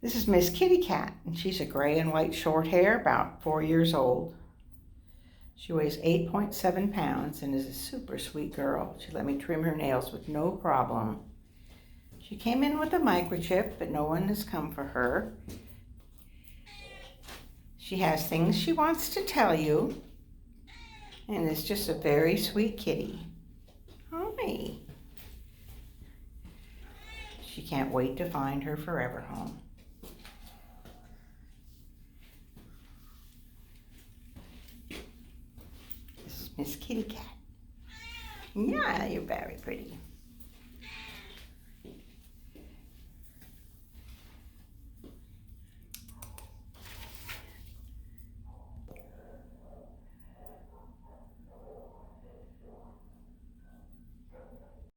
This is Miss Kitty Cat, and she's a gray and white short hair, about 4 years old. She weighs 8.7 pounds and is a super sweet girl. She let me trim her nails with no problem. She came in with a microchip, but no one has come for her. She has things she wants to tell you, and is just a very sweet kitty. Hi. She can't wait to find her forever home. This is Miss Kitty Cat. Yeah, you're very pretty.